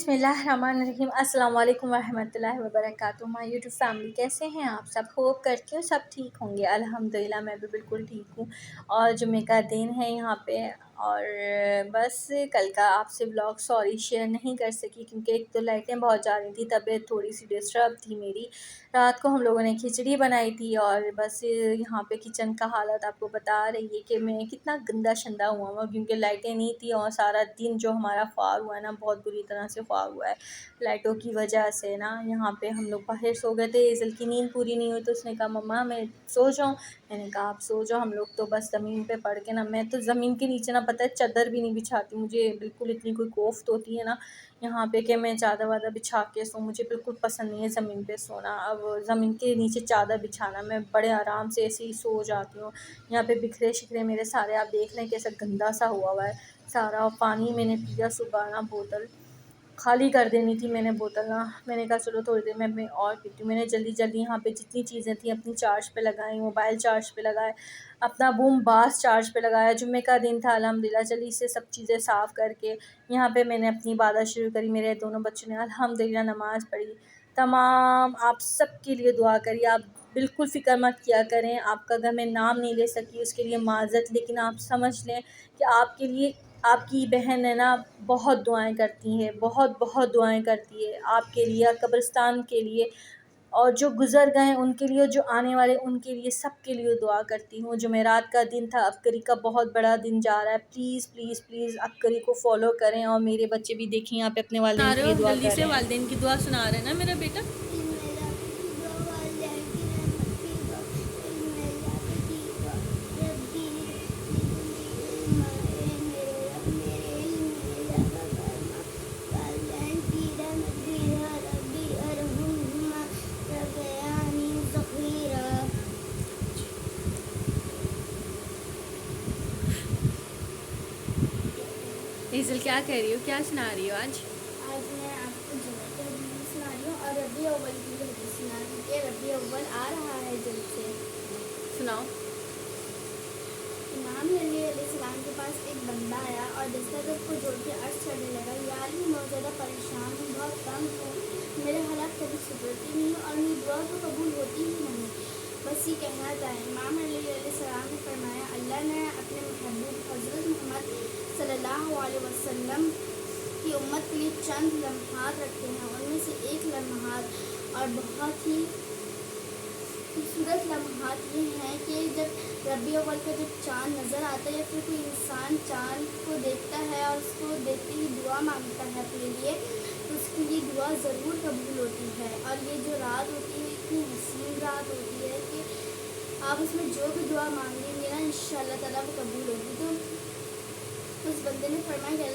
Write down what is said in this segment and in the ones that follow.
बिस्मिल्लाहिर्रहमानिर्रहीम। अस्सलाम वालेकुम रहमतुल्लाहि व बरकातुहू। माय यूट्यूब फैमिली, कैसे हैं आप सब? होप करती हूँ सब ठीक होंगे। अल्हम्दुलिल्लाह मैं भी बिल्कुल ठीक हूँ। और जुमे का दिन है यहाँ पे, और बस कल का आपसे व्लॉग सॉरी शेयर नहीं कर सकी क्योंकि एक तो लाइटें बहुत जा रही थी, तबीयत थोड़ी सी डिस्टर्ब थी मेरी। रात को हम लोगों ने खिचड़ी बनाई थी, और बस यहाँ पे किचन का हालत आपको बता रही है कि मैं कितना गंदा शंदा हुआ क्योंकि लाइटें नहीं थी, और सारा दिन जो हमारा ख्वाब हुआ है ना, बहुत बुरी तरह से ख्वाब हुआ है लाइटों की वजह से ना। यहाँ पे हम लोग बाहर सो गए थे, एज़ल की नींद पूरी नहीं हुई तो उसने कहा मम्मा मैं सो जाऊँ। मैंने कहा आप सो जाओ। हम लोग तो बस ज़मीन पे पड़ के ना, मैं तो ज़मीन के नीचे ना पता है चादर भी नहीं बिछाती, मुझे बिल्कुल इतनी कोई कोफ्त होती है ना यहाँ पे कि मैं चादर वादर बिछा के सो, मुझे बिल्कुल पसंद नहीं है ज़मीन पे सोना। अब ज़मीन के नीचे चादर बिछाना, मैं बड़े आराम से ऐसे ही सो जाती हूँ। यहाँ पे बिखरे शिखरे मेरे सारे आप देख लें कैसा गंदा सा हुआ है सारा। और पानी मैंने पिया सुबह ना, बोतल खाली कर देनी थी मैंने बोतल ना, मैंने कहा चलो थोड़ी देर में मैं और पीती हूँ। मैंने जल्दी जल्दी यहाँ पे जितनी चीज़ें थी अपनी चार्ज पे लगाई, मोबाइल चार्ज पे लगाए, अपना बूम बास चार्ज पे लगाया। जुम्मे का दिन था अल्हम्दुलिल्लाह, जल्दी से सब चीज़ें साफ़ करके यहाँ पे मैंने अपनी इबादत शुरू करी। मेरे दोनों बच्चों ने अल्हम्दुलिल्लाह नमाज़ पढ़ी। तमाम आप सब के लिए दुआ करिए, आप बिल्कुल फ़िक्र मत किया करें। आपका अगर मैं नाम नहीं ले सकी उसके लिए माज़रत, लेकिन आप समझ लें कि आपके लिए आपकी बहन है ना बहुत दुआएं करती हैं, बहुत बहुत दुआएं करती है आपके लिए, कब्रिस्तान के लिए, और जो गुज़र गए उनके लिए, जो आने वाले उनके लिए, सब के लिए दुआ करती हूँ। जुमेरात का दिन था, अबकरी का बहुत बड़ा दिन जा रहा है। प्लीज़ प्लीज़ प्लीज़ अबकरी को फॉलो करें, और मेरे बच्चे भी देखें यहाँ पे अपने वालिदैन के लिए दुआ कर रहे हैं। जल्दी से वालिदैन की दुआ सुना रहे हैं ना मेरा बेटा। एज़ल क्या कह रही हो, क्या सुना रही हो आज? मैं आपको जुमे की हदीस सुना रही हूँ और रबी अव्वल की हदीस सुना रही हूँ कि रबी अव्वल आ रहा है जल्द से। सुनाओ। इमाम अली अलैहिस्सलाम के पास एक बंदा आया और दस्तरख को जोड़ के अर्ज करने लगा, या अली मैं बहुत ज़्यादा परेशान हूँ, बहुत तंग हूँ, मेरे हालात कभी सुधरती नहीं और मेरी दुआ तो कबूल होती ही नहीं, बस ये कहना चाहें। इमाम अली अलैहिस्सलाम ने फरमाया, अल्लाह ने अपने महबूब हज़रत मोहम्मद सल्लल्लाहु अलैहि वसल्लम की उम्मत के लिए चंद लम्हात रखे हैं, उनमें से एक लम्हात और बहुत ही खूबसूरत लम्हात ये हैं कि जब रबी अव्वल का जब चाँद नज़र आता है या फिर कोई इंसान चाँद को देखता है और उसको देखते ही दुआ मांगता है अपने लिए, तो उसके लिए दुआ ज़रूर कबूल होती है। और ये जो रात होती है इतनी हसीन रात होती है कि आप उसमें जो भी दुआ मांगेंगे ना इंशाअल्लाह ताला वो कबूल होगी। तो उस बंदे ने फरमाया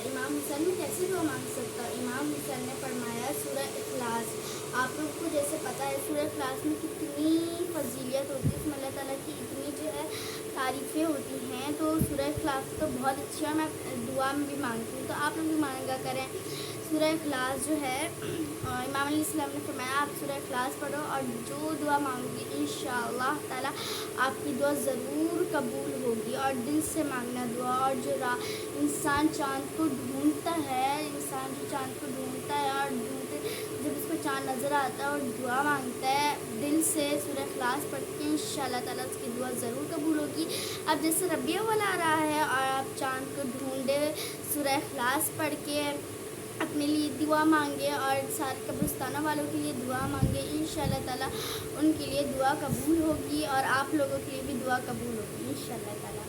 इमाम हुसैन में कैसे दुआ मांग सकता? इमाम हुसैन ने फरमाया सूरह इखलास। आप लोग को जैसे पता है सूरह इखलास में कितनी फजीलियत होती है, इसमें अल्लाह ताला की इतनी जो है तारीफ़ें होती हैं, तो सूरह इखलास तो बहुत अच्छी है, मैं दुआ में भी मांगती हूँ, तो आप लोग भी मांगा करें। सूरह इखलास जो है इमाम अलैहिस्सलाम ने फरमाया आप सूरह इखलास पढ़ो और जो दुआ मांगोगे इंशाअल्लाह ताला आपकी दुआ ज़रूर कबूल होगी। और दिल से मांगना दुआ। और जो इंसान चाँद को ढूंढता है, इंसान जो चाँद को ढूंढता है और ढूंढते जब उसको चाँद नज़र आता है और दुआ मांगता है दिल से सूरह इखलास पढ़ के इंशाअल्लाह ताला उसकी दुआ ज़रूर कबूल होगी। अब जैसे रबी अव्वल आ रहा है और आप चाँद को ढूंढे, सूरह इखलास पढ़ के अपने लिए दुआ मांगे और सारे कब्रिस्तानों वालों के लिए दुआ मांगे, इंशाअल्लाह ताला उनके लिए दुआ कबूल होगी और आप लोगों के लिए भी दुआ कबूल होगी इंशाअल्लाह ताला।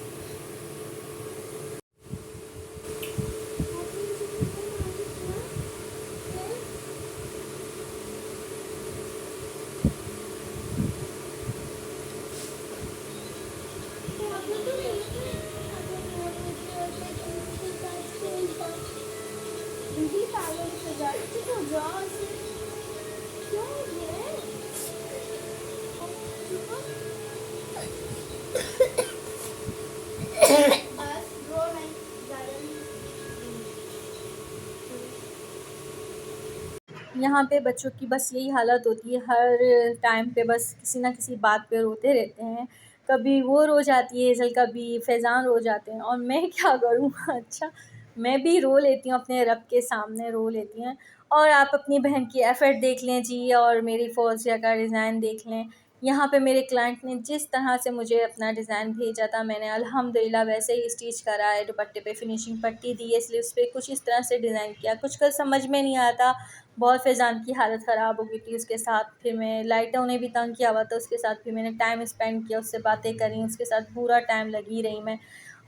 यहाँ पे बच्चों की बस यही हालत होती है, हर टाइम पे बस किसी ना किसी बात पे रोते रहते हैं। कभी वो रो जाती है एज़ल, कभी फैज़ान रो जाते हैं, और मैं क्या करूँ अच्छा میں بھی رو لیتی ہوں، اپنے رب کے سامنے رو لیتی ہوں۔ اور آپ اپنی بہن کی ایفرٹ دیکھ لیں جی، اور میری فوزیہ کا ڈیزائن دیکھ لیں۔ یہاں پہ میرے کلائنٹ نے جس طرح سے مجھے اپنا ڈیزائن بھیجا تھا، میں نے الحمدللہ ویسے ہی اسٹیچ کرا ہے۔ دوپٹے پہ فنیشنگ پٹی دی ہے، سلیوز پہ کچھ اس طرح سے ڈیزائن کیا، کچھ کا سمجھ میں نہیں آتا۔ بہت فیضان کی حالت خراب ہو گئی تھی اس کے ساتھ، پھر میں لائٹوں نے بھی تنگ کیا ہوا تھا اس کے ساتھ، پھر میں نے ٹائم اسپینڈ کیا، اس سے باتیں کریں، اس کے ساتھ پورا ٹائم لگی رہی میں۔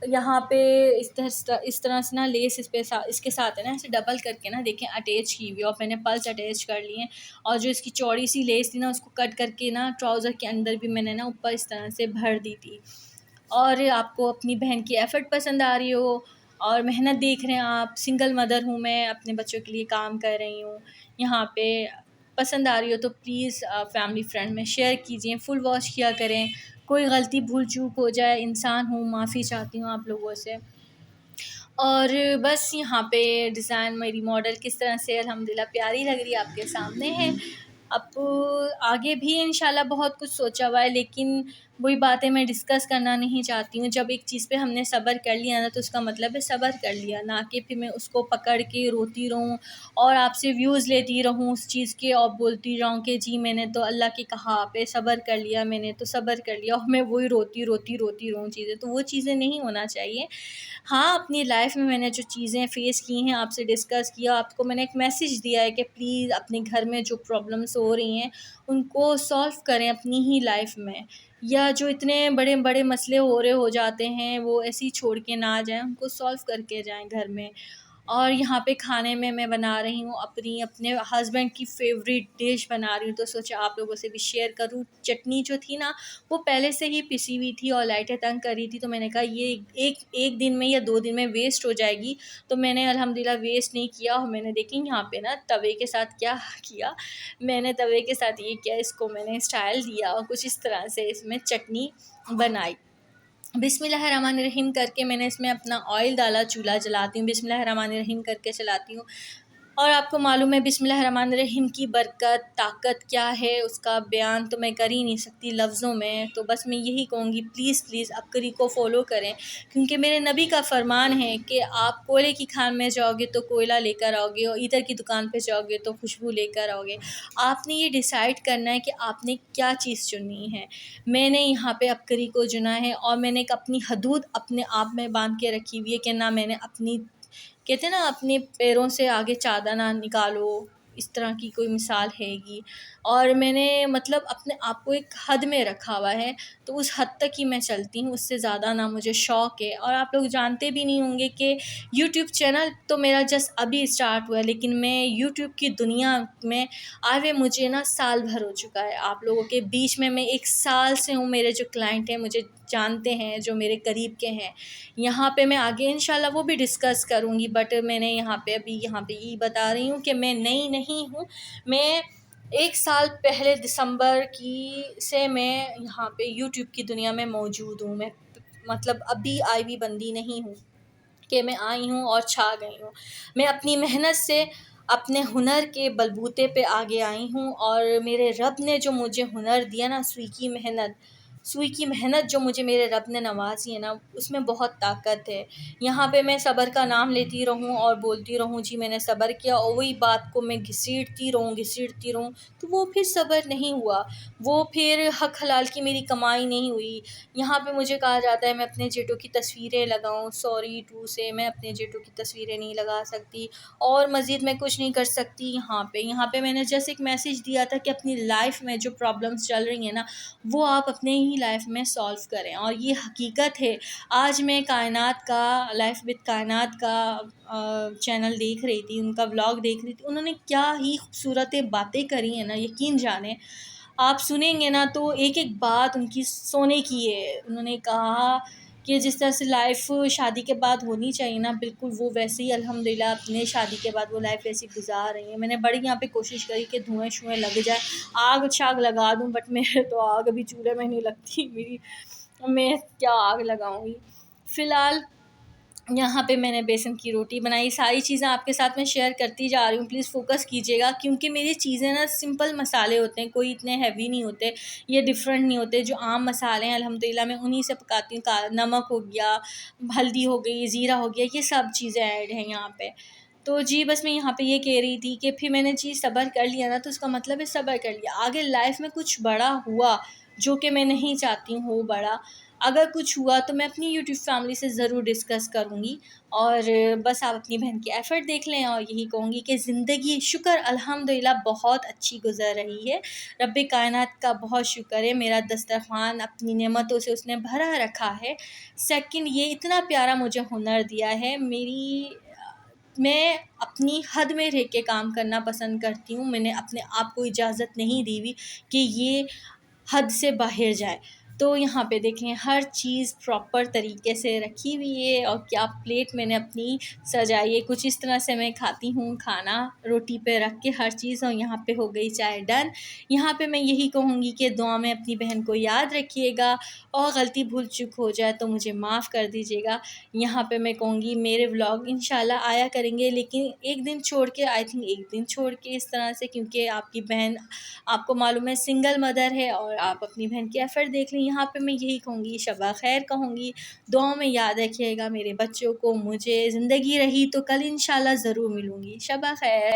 یہاں پہ اس طرح سے نا لیس اس کے ساتھ ہے نا، ایسے ڈبل کر کے نا دیکھیں اٹیچ کی ہوئی، اور میں نے پلس اٹیچ کر لی ہیں، اور جو اس کی چوڑی سی لیس تھی نا اس کو کٹ کر کے نا ٹراؤزر کے اندر بھی میں نے نا اوپر اس طرح سے بھر دی تھی۔ اور آپ کو اپنی بہن کی ایفرٹ پسند آ رہی ہو اور محنت دیکھ رہے ہیں آپ، سنگل مدر ہوں میں، اپنے بچوں کے لیے کام کر رہی ہوں، یہاں پہ پسند آ رہی ہو تو پلیز فیملی فرینڈ میں شیئر کیجئے، فل واچ کیا کریں۔ کوئی غلطی بھول چوک ہو جائے، انسان ہوں، معافی چاہتی ہوں آپ لوگوں سے۔ اور بس یہاں پہ ڈیزائن میری ماڈل کس طرح سے الحمدللہ پیاری لگ رہی ہے آپ کے سامنے ہے۔ اب آگے بھی انشاءاللہ بہت کچھ سوچا ہوا ہے، لیکن وہی باتیں میں ڈسکس کرنا نہیں چاہتی ہوں۔ جب ایک چیز پہ ہم نے صبر کر لیا نا تو اس کا مطلب ہے صبر کر لیا، نہ کہ پھر میں اس کو پکڑ کے روتی رہوں اور آپ سے ویوز لیتی رہوں اس چیز کے، اور بولتی رہوں کہ جی میں نے تو اللہ کے کہا پہ صبر کر لیا، میں نے تو صبر کر لیا، اور میں وہی روتی رہوں چیزیں، تو وہ چیزیں نہیں ہونا چاہیے۔ ہاں، اپنی لائف میں نے جو چیزیں فیس کی ہیں آپ سے ڈسکس کیا، آپ کو میں نے ایک میسیج دیا ہے کہ پلیز اپنے گھر میں جو پرابلمس ہو رہی ہیں ان کو سولو کریں اپنی ہی لائف میں، یا جو اتنے بڑے بڑے مسئلے ہو جاتے ہیں وہ ایسے ہی چھوڑ کے نہ جائیں، ان کو سولو کر کے جائیں گھر میں۔ اور یہاں پہ کھانے میں بنا رہی ہوں اپنے ہسبینڈ کی فیوریٹ ڈش بنا رہی ہوں، تو سوچا آپ لوگوں سے بھی شیئر کروں۔ چٹنی جو تھی نا وہ پہلے سے ہی پسی ہوئی تھی اور لائٹیں تنگ کر رہی تھی، تو میں نے کہا یہ ایک دن میں یا 2 دن میں ویسٹ ہو جائے گی، تو میں نے الحمدللہ ویسٹ نہیں کیا۔ اور میں نے دیکھیں یہاں پہ نا توے کے ساتھ کیا کیا، میں نے توے کے ساتھ یہ کیا، اس کو میں نے اسٹائل دیا اور کچھ اس طرح سے اس میں چٹنی بنائی۔ بسم اللہ الرحمن الرحیم کر کے میں نے اس میں اپنا آئل ڈالا، چولہا جلاتی ہوں، بسم اللہ الرحمن الرحیم کر کے چلاتی ہوں۔ اور آپ کو معلوم ہے بسم اللہ الرحمن الرحیم کی برکت، طاقت کیا ہے، اس کا بیان تو میں کر ہی نہیں سکتی لفظوں میں، تو بس میں یہی کہوں گی پلیز عبقری کو فالو کریں، کیونکہ میرے نبی کا فرمان ہے کہ آپ کوئلے کی کھان میں جاؤ گے تو کوئلہ لے کر آؤ گے، اور عطر کی دکان پہ جاؤ گے تو خوشبو لے کر آؤ گے۔ آپ نے یہ ڈیسائیڈ کرنا ہے کہ آپ نے کیا چیز چننی ہے۔ میں نے یہاں پہ عبقری کو چنا ہے، اور میں نے ایک اپنی حدود اپنے آپ میں باندھ کے رکھی ہوئی ہے کہ نہ میں نے اپنی، کہتے ہیں نا اپنے پیروں سے آگے چادر نہ نکالو، اس طرح کی کوئی مثال ہے گی، اور میں نے مطلب اپنے آپ کو ایک حد میں رکھا ہوا ہے، تو اس حد تک ہی میں چلتی ہوں، اس سے زیادہ نہ مجھے شوق ہے۔ اور آپ لوگ جانتے بھی نہیں ہوں گے کہ یوٹیوب چینل تو میرا جسٹ ابھی اسٹارٹ ہوا ہے، لیکن میں یوٹیوب کی دنیا میں آئے ہوئے مجھے نا سال بھر ہو چکا ہے۔ آپ لوگوں کے بیچ میں 1 سال سے ہوں، میرے جو کلائنٹ ہیں مجھے جانتے ہیں، جو میرے قریب کے ہیں، یہاں پہ میں آگے انشاءاللہ وہ بھی ڈسکس کروں گی، بٹ میں نے یہاں پہ یہی بتا رہی ہوں کہ میں نئی نہیں ہوں۔ میں 1 سال پہلے دسمبر سے میں یہاں پہ یوٹیوب کی دنیا میں موجود ہوں، میں مطلب ابھی آئی ہوئی بندی نہیں ہوں کہ میں آئی ہوں اور چھا گئی ہوں۔ میں اپنی محنت سے، اپنے ہنر کے بلبوتے پہ آگے آئی ہوں، اور میرے رب نے جو مجھے ہنر دیا نا، سوئی کی محنت جو مجھے میرے رب نے نوازی ہے نا، اس میں بہت طاقت ہے۔ یہاں پہ میں صبر کا نام لیتی رہوں اور بولتی رہوں جی میں نے صبر کیا، اور وہی بات کو میں گھسیٹتی رہوں تو وہ پھر صبر نہیں ہوا، وہ پھر حق حلال کی میری کمائی نہیں ہوئی۔ یہاں پہ مجھے کہا جاتا ہے میں اپنے جیٹوں کی تصویریں لگاؤں، سوری ٹو سے میں اپنے جیٹوں کی تصویریں نہیں لگا سکتی، اور مزید میں کچھ نہیں کر سکتی۔ یہاں پہ میں نے جیسے ایک میسیج دیا تھا کہ اپنی لائف میں جو پرابلمس چل رہی ہیں نا وہ آپ اپنے ہی لائف میں سولو کریں، اور یہ حقیقت ہے۔ آج میں کائنات کا، لائف وتھ کائنات کا چینل دیکھ رہی تھی، ان کا ولاگ دیکھ رہی تھی، انہوں نے کیا ہی خوبصورت باتیں کری ہیں نا، یقین جانیں آپ سنیں گے نا تو ایک بات ان کی سونے کی ہے۔ انہوں نے کہا کہ جس طرح سے لائف شادی کے بعد ہونی چاہیے نا، بالکل وہ ویسے ہی الحمدللہ اپنے شادی کے بعد وہ لائف ویسی گزار رہی ہیں۔ میں نے بڑی یہاں پہ کوشش کری کہ دھوئیں شوئیں لگ جائے، آگ شاگ لگا دوں، بٹ میرے تو آگ ابھی چولہے میں نہیں لگتی، میں کیا آگ لگاؤں گی۔ فی الحال यहाँ पे मैंने बेसन की रोटी बनाई। सारी चीज़ें आपके साथ में शेयर करती जा रही हूँ, प्लीज़ फोकस कीजिएगा, क्योंकि मेरी चीज़ें ना सिंपल मसाले होते हैं, कोई इतने हैवी नहीं होते, ये डिफरेंट नहीं होते। जो आम मसाले हैं अल्हम्दुलिल्लाह मैं उन्हीं से पकाती हूँ। नमक हो गया, हल्दी हो गई, ज़ीरा हो गया, ये सब चीज़ें ऐड हैं यहाँ पे। तो जी बस मैं यहाँ पे ये कह रही थी कि फिर मैंने जी सब्र कर लिया ना, तो उसका मतलब है सब्र कर लिया। आगे लाइफ में कुछ बड़ा हुआ जो कि मैं नहीं चाहती हूँ हो बड़ा, अगर कुछ हुआ तो मैं अपनी यूट्यूब फैमिली से ज़रूर डिस्कस करूँगी। और बस आप अपनी बहन की एफ़र्ट देख लें, और यही कहूँगी कि ज़िंदगी शुक्र अल्हम्दुलिल्लाह बहुत अच्छी गुज़र रही है। रब्बे कायनात का बहुत शुक्र है, मेरा दस्तरख़्वान अपनी नेमतों से उसने भरा रखा है। सेकंड, ये इतना प्यारा मुझे हुनर दिया है, मैं अपनी हद में रह के काम करना पसंद करती हूँ। मैंने अपने आप को इजाज़त नहीं दी हुई कि ये हद से बाहर जाए। तो यहाँ पे देखें हर चीज़ प्रॉपर तरीके से रखी हुई है, और क्या प्लेट मैंने अपनी सजाई है, कुछ इस तरह से मैं खाती हूँ खाना, रोटी पे रख के हर चीज़। और यहाँ पे हो गई चाय डन। यहाँ पे मैं यही कहूँगी कि दुआ में अपनी बहन को याद रखिएगा, और गलती भूल चूक हो जाए तो मुझे माफ़ कर दीजिएगा। यहाँ पे मैं कहूँगी मेरे व्लॉग इंशाल्लाह आया करेंगे, लेकिन एक दिन छोड़ के, आई थिंक एक दिन छोड़ के इस तरह से, क्योंकि आपकी बहन आपको मालूम है सिंगल मदर है, और आप अपनी बहन की एफ़र्ट देख लें। यहाँ पे मैं यही कहूँगी, शब खैर कहूँगी, दुआओं में याद रखिएगा मेरे बच्चों को, मुझे। ज़िंदगी रही तो कल इंशाल्लाह ज़रूर मिलूँगी। शब खैर।